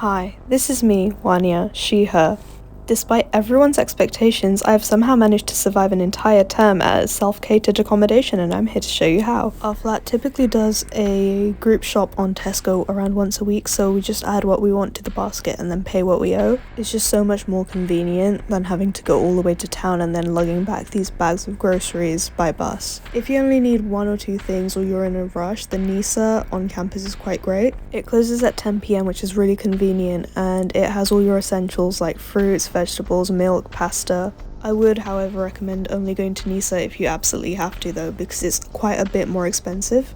Hi, this is me, Wania, she, her. Despite everyone's expectations, I have somehow managed to survive an entire term at self-catered accommodation, and I'm here to show you how. Our flat typically does a group shop on Tesco around once a week, so we just add what we want to the basket and then pay what we owe. It's just so much more convenient than having to go all the way to town and then lugging back these bags of groceries by bus. If you only need one or two things or you're in a rush, the Nisa on campus is quite great. It closes at 10 p.m, which is really convenient, and it has all your essentials like fruits, vegetables, milk, pasta. I would, however, recommend only going to Nisa if you absolutely have to though, because it's quite a bit more expensive.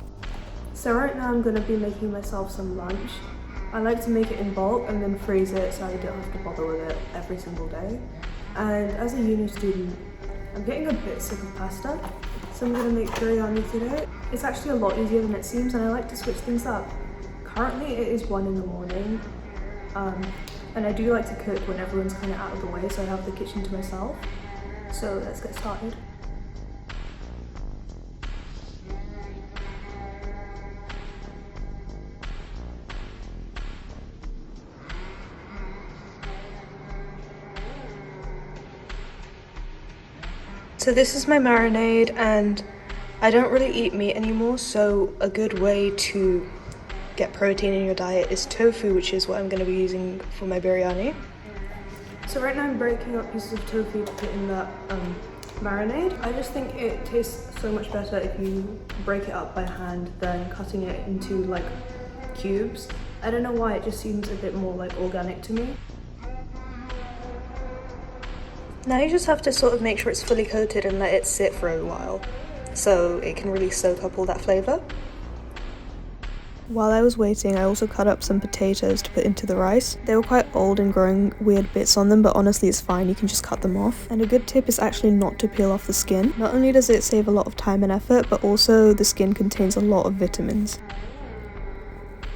So right now I'm going to be making myself some lunch. I like to make it in bulk and then freeze it so I don't have to bother with it every single day. And as a uni student, I'm getting a bit sick of pasta, so I'm going to make biryani today. It's actually a lot easier than it seems, and I like to switch things up. Currently it is 1 in the morning. And I do like to cook when everyone's kind of out of the way, so I have the kitchen to myself. So let's get started. So this is my marinade, and I don't really eat meat anymore, so a good way to get protein in your diet is tofu, which is what I'm going to be using for my biryani. So right now I'm breaking up pieces of tofu to put in that marinade. I just think it tastes so much better if you break it up by hand than cutting it into like cubes. I don't know why, it just seems a bit more like organic to me. Now you just have to sort of make sure it's fully coated and let it sit for a while so it can really soak up all that flavour. While I was waiting, I also cut up some potatoes to put into the rice. They were quite old and growing weird bits on them, but honestly it's fine, you can just cut them off. And a good tip is actually not to peel off the skin. Not only does it save a lot of time and effort, but also the skin contains a lot of vitamins.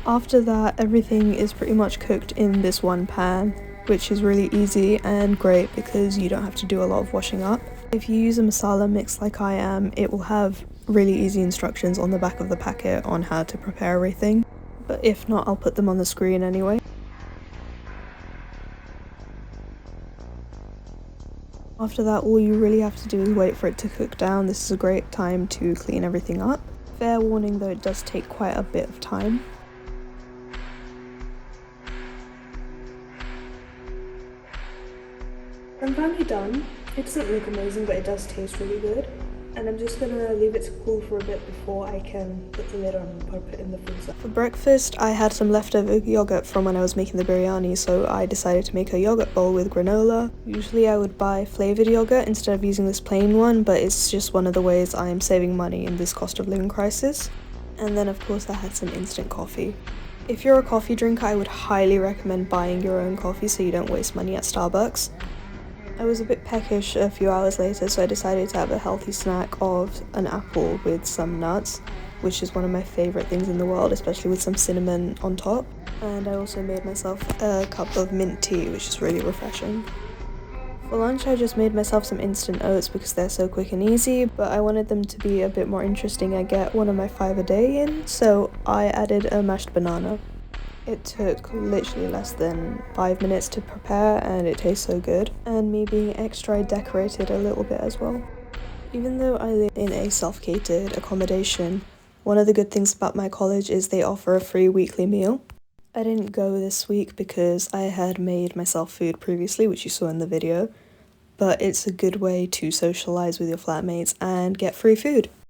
After that, everything is pretty much cooked in this one pan, which is really easy and great because you don't have to do a lot of washing up. If you use a masala mix like I am, it will have really easy instructions on the back of the packet on how to prepare everything, but if not, I'll put them on the screen anyway. After that, all you really have to do is wait for it to cook down. This is a great time to clean everything up. Fair warning though, it does take quite a bit of time. I'm finally done. It doesn't look amazing, but it does taste really good. And I'm just gonna leave it to cool for a bit before I can put the lid on and put it in the freezer. For breakfast, I had some leftover yogurt from when I was making the biryani, so I decided to make a yogurt bowl with granola. Usually I would buy flavoured yogurt instead of using this plain one, but it's just one of the ways I am saving money in this cost of living crisis. And then of course I had some instant coffee. If you're a coffee drinker, I would highly recommend buying your own coffee so you don't waste money at Starbucks. I was a bit peckish a few hours later, so I decided to have a healthy snack of an apple with some nuts, which is one of my favourite things in the world, especially with some cinnamon on top. And I also made myself a cup of mint tea, which is really refreshing. For lunch, I just made myself some instant oats because they're so quick and easy, but I wanted them to be a bit more interesting and get one of my 5 a day in, so I added a mashed banana. It took literally less than 5 minutes to prepare and it tastes so good. And me being extra, I decorated a little bit as well. Even though I live in a self-catered accommodation, one of the good things about my college is they offer a free weekly meal. I didn't go this week because I had made myself food previously, which you saw in the video, but it's a good way to socialise with your flatmates and get free food.